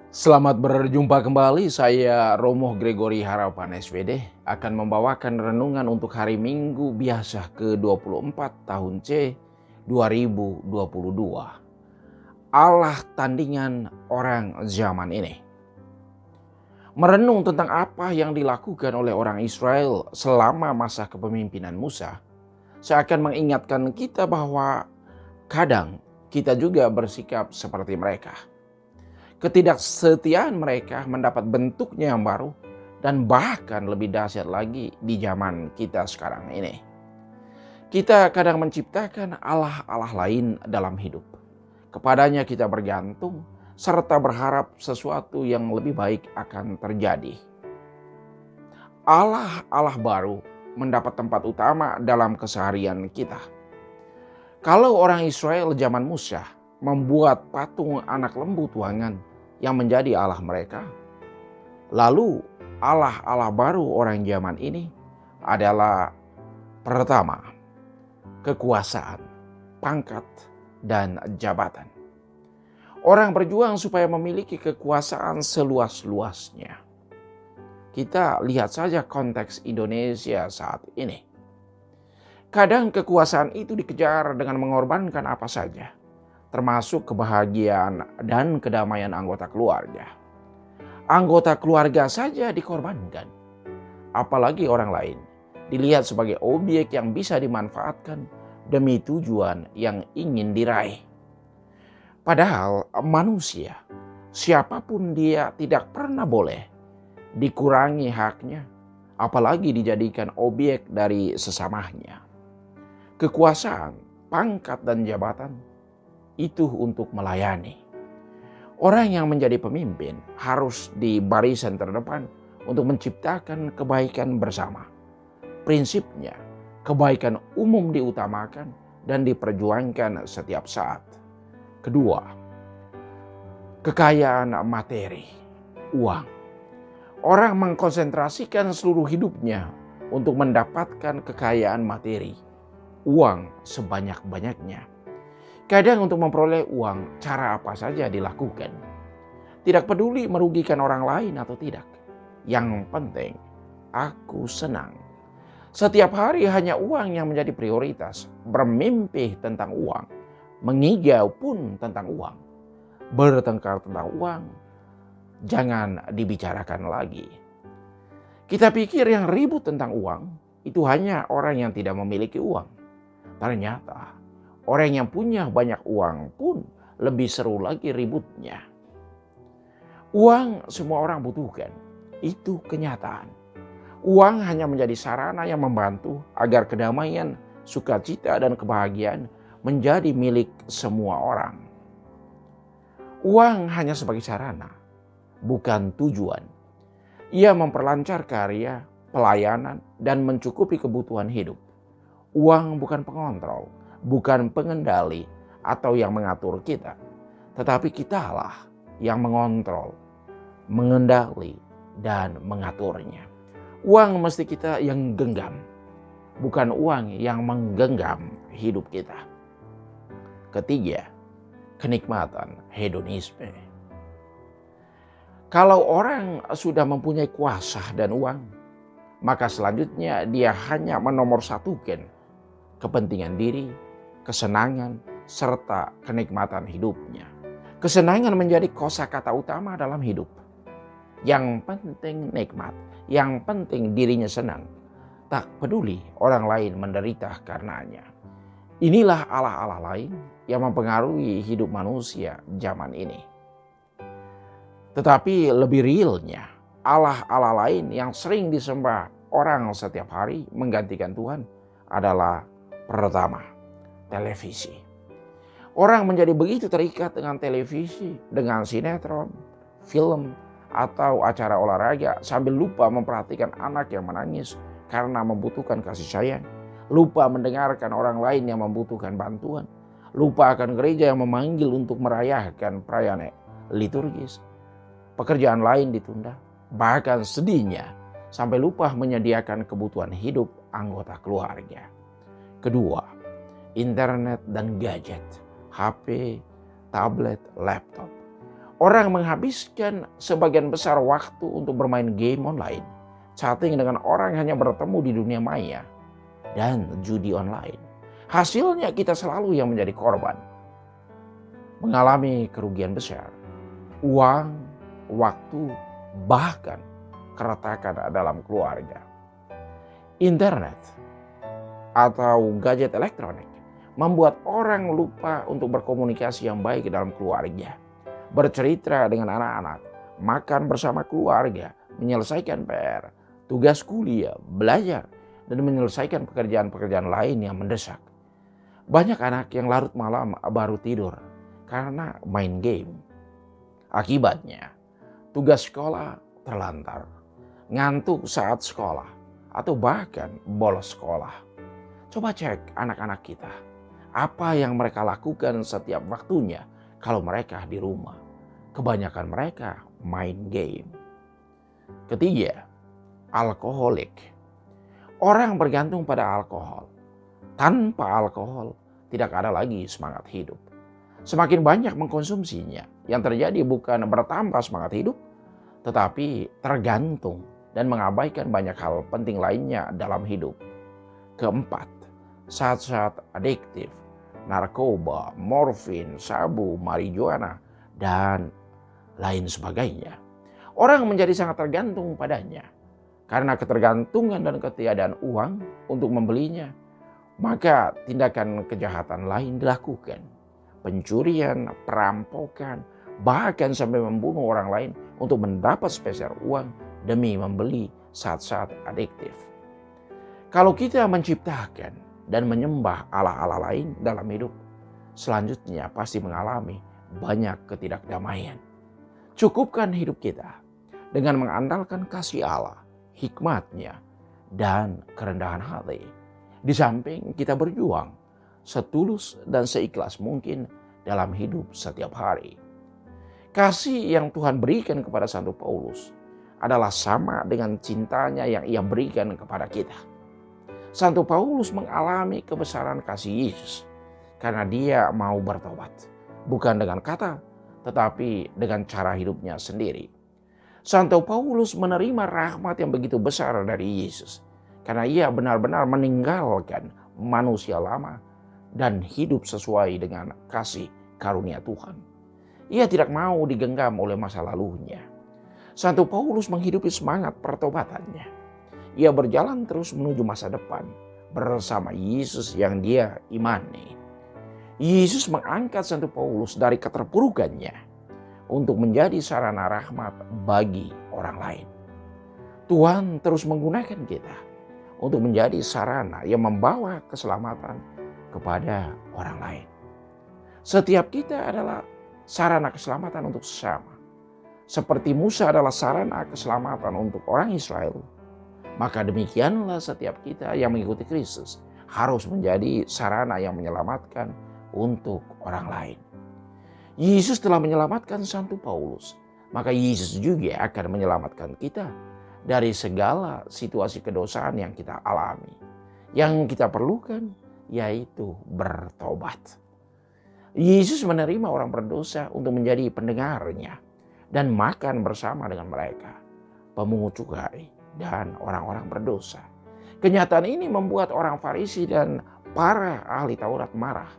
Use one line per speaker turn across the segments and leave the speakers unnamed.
Selamat berjumpa kembali, saya Romo Gregory Harapan SVD akan membawakan renungan untuk hari Minggu biasa ke-24 tahun C 2022. Allah tandingan orang zaman ini. Merenung tentang apa yang dilakukan oleh orang Israel selama masa kepemimpinan Musa, saya akan mengingatkan kita bahwa kadang kita juga bersikap seperti mereka. Ketidaksetiaan mereka mendapat bentuknya yang baru dan bahkan lebih dahsyat lagi di zaman kita sekarang ini. Kita kadang menciptakan Allah-Allah lain dalam hidup. Kepadanya kita bergantung serta berharap sesuatu yang lebih baik akan terjadi. Allah-Allah baru mendapat tempat utama dalam keseharian kita. Kalau orang Israel zaman Musa membuat patung anak lembu tuangan yang menjadi Allah mereka, lalu Allah-Allah baru orang zaman ini adalah pertama, kekuasaan, pangkat, dan jabatan. Orang berjuang supaya memiliki kekuasaan seluas-luasnya. Kita lihat saja konteks Indonesia saat ini. Kadang kekuasaan itu dikejar dengan mengorbankan apa saja, termasuk kebahagiaan dan kedamaian anggota keluarga. Anggota keluarga saja dikorbankan, apalagi orang lain dilihat sebagai objek yang bisa dimanfaatkan demi tujuan yang ingin diraih. Padahal manusia, siapapun dia, tidak pernah boleh dikurangi haknya, apalagi dijadikan objek dari sesamanya. Kekuasaan, pangkat, dan jabatan itu untuk melayani. Orang yang menjadi pemimpin harus di barisan terdepan untuk menciptakan kebaikan bersama. Prinsipnya, kebaikan umum diutamakan dan diperjuangkan setiap saat. Kedua, kekayaan materi, uang. Orang mengkonsentrasikan seluruh hidupnya untuk mendapatkan kekayaan materi, uang sebanyak-banyaknya. Kadang untuk memperoleh uang, cara apa saja dilakukan. Tidak peduli merugikan orang lain atau tidak. Yang penting, aku senang. Setiap hari hanya uang yang menjadi prioritas. Bermimpi tentang uang. Mengigau pun tentang uang. Bertengkar tentang uang, jangan dibicarakan lagi. Kita pikir yang ribut tentang uang, itu hanya orang yang tidak memiliki uang. Ternyata orang yang punya banyak uang pun lebih seru lagi ributnya. Uang semua orang butuhkan, itu kenyataan. Uang hanya menjadi sarana yang membantu agar kedamaian, sukacita, dan kebahagiaan menjadi milik semua orang. Uang hanya sebagai sarana, bukan tujuan. Ia memperlancar karya, pelayanan, dan mencukupi kebutuhan hidup. Uang bukan pengontrol, bukan pengendali atau yang mengatur kita, tetapi kitalah yang mengontrol, mengendali, dan mengaturnya. Uang mesti kita yang genggam, bukan uang yang menggenggam hidup kita. Ketiga, kenikmatan hedonisme. Kalau orang sudah mempunyai kuasa dan uang, maka selanjutnya dia hanya menomorsatukan kepentingan diri, kesenangan, serta kenikmatan hidupnya. Kesenangan menjadi kosakata utama dalam hidup. Yang penting nikmat, yang penting dirinya senang. Tak peduli orang lain menderita karenanya. Inilah Allah-Allah lain yang mempengaruhi hidup manusia zaman ini. Tetapi lebih realnya, Allah-Allah lain yang sering disembah orang setiap hari menggantikan Tuhan adalah pertama, televisi. Orang menjadi begitu terikat dengan televisi, dengan sinetron, film, atau acara olahraga sambil lupa memperhatikan anak yang menangis karena membutuhkan kasih sayang. Lupa mendengarkan orang lain yang membutuhkan bantuan. Lupa akan gereja yang memanggil untuk merayakan perayaan liturgis. Pekerjaan lain ditunda. Bahkan sedihnya sampai lupa menyediakan kebutuhan hidup anggota keluarga. Kedua, internet dan gadget, HP, tablet, laptop. Orang menghabiskan sebagian besar waktu untuk bermain game online, chatting dengan orang hanya bertemu di dunia maya, dan judi online. Hasilnya kita selalu yang menjadi korban, mengalami kerugian besar, uang, waktu, bahkan keretakan dalam keluarga. Internet atau gadget elektronik membuat orang lupa untuk berkomunikasi yang baik dalam keluarga, bercerita dengan anak-anak, makan bersama keluarga, menyelesaikan PR, tugas kuliah, belajar, dan menyelesaikan pekerjaan-pekerjaan lain yang mendesak. Banyak anak yang larut malam baru tidur karena main game. Akibatnya, tugas sekolah terlantar, ngantuk saat sekolah, atau bahkan bolos sekolah. Coba cek anak-anak kita, apa yang mereka lakukan setiap waktunya kalau mereka di rumah. Kebanyakan mereka main game. Ketiga, alkoholik. Orang bergantung pada alkohol. Tanpa alkohol tidak ada lagi semangat hidup. Semakin banyak mengkonsumsinya, yang terjadi bukan bertambah semangat hidup, tetapi tergantung dan mengabaikan banyak hal penting lainnya dalam hidup. Keempat, zat-zat adiktif, narkoba, morfin, sabu, marijuana, dan lain sebagainya. Orang menjadi sangat tergantung padanya. Karena ketergantungan dan ketiadaan uang untuk membelinya, maka tindakan kejahatan lain dilakukan. Pencurian, perampokan, bahkan sampai membunuh orang lain untuk mendapat spesial uang demi membeli zat-zat adiktif. Kalau kita menciptakan dan menyembah Allah-Allah lain dalam hidup, selanjutnya pasti mengalami banyak ketidakdamaian. Cukupkan hidup kita dengan mengandalkan kasih Allah, hikmat-Nya, dan kerendahan hati. Di samping kita berjuang setulus dan seikhlas mungkin dalam hidup setiap hari. Kasih yang Tuhan berikan kepada Santo Paulus adalah sama dengan cintanya yang ia berikan kepada kita. Santo Paulus mengalami kebesaran kasih Yesus karena dia mau bertobat. Bukan dengan kata, tetapi dengan cara hidupnya sendiri. Santo Paulus menerima rahmat yang begitu besar dari Yesus karena ia benar-benar meninggalkan manusia lama dan hidup sesuai dengan kasih karunia Tuhan. Ia tidak mau digenggam oleh masa lalunya. Santo Paulus menghidupi semangat pertobatannya. Ia berjalan terus menuju masa depan bersama Yesus yang dia imani. Yesus mengangkat Santo Paulus dari keterpurukannya untuk menjadi sarana rahmat bagi orang lain. Tuhan terus menggunakan kita untuk menjadi sarana yang membawa keselamatan kepada orang lain. Setiap kita adalah sarana keselamatan untuk sesama. Seperti Musa adalah sarana keselamatan untuk orang Israel, maka demikianlah setiap kita yang mengikuti Kristus harus menjadi sarana yang menyelamatkan untuk orang lain. Yesus telah menyelamatkan Santo Paulus, maka Yesus juga akan menyelamatkan kita dari segala situasi kedosaan yang kita alami. Yang kita perlukan yaitu bertobat. Yesus menerima orang berdosa untuk menjadi pendengarnya dan makan bersama dengan mereka, pemungut cukai dan orang-orang berdosa. Kenyataan ini membuat orang Farisi dan para ahli Taurat marah.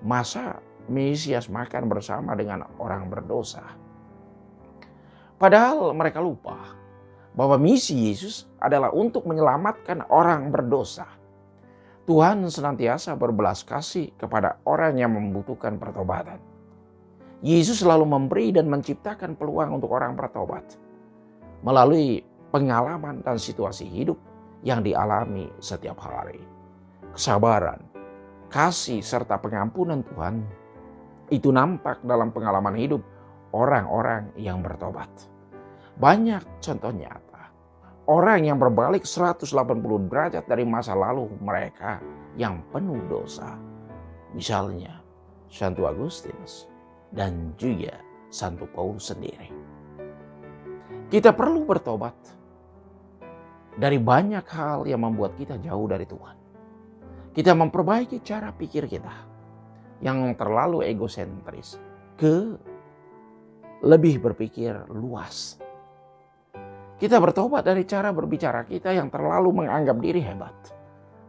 Masa Mesias makan bersama dengan orang berdosa? Padahal mereka lupa bahwa misi Yesus adalah untuk menyelamatkan orang berdosa. Tuhan senantiasa berbelas kasih kepada orang yang membutuhkan pertobatan. Yesus selalu memberi dan menciptakan peluang untuk orang bertobat melalui pengalaman dan situasi hidup yang dialami setiap hari. Kesabaran, kasih, serta pengampunan Tuhan itu nampak dalam pengalaman hidup orang-orang yang bertobat. Banyak contoh nyata. Orang yang berbalik 180 derajat dari masa lalu mereka yang penuh dosa. Misalnya Santo Agustinus dan juga Santo Paulus sendiri. Kita perlu bertobat dari banyak hal yang membuat kita jauh dari Tuhan. Kita memperbaiki cara pikir kita yang terlalu egosentris ke lebih berpikir luas. Kita bertobat dari cara berbicara kita yang terlalu menganggap diri hebat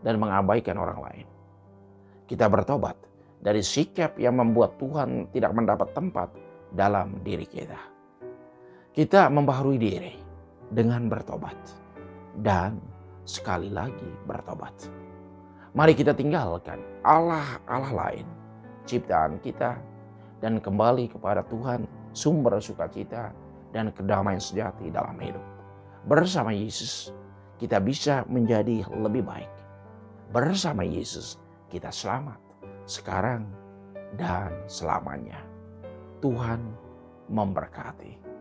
dan mengabaikan orang lain. Kita bertobat dari sikap yang membuat Tuhan tidak mendapat tempat dalam diri kita. Kita membaharui diri dengan bertobat dan sekali lagi bertobat. Mari kita tinggalkan Allah lain, ciptaan kita, dan kembali kepada Tuhan, sumber sukacita dan kedamaian sejati dalam hidup. Bersama Yesus, kita bisa menjadi lebih baik. Bersama Yesus, kita selamat sekarang dan selamanya. Tuhan memberkati.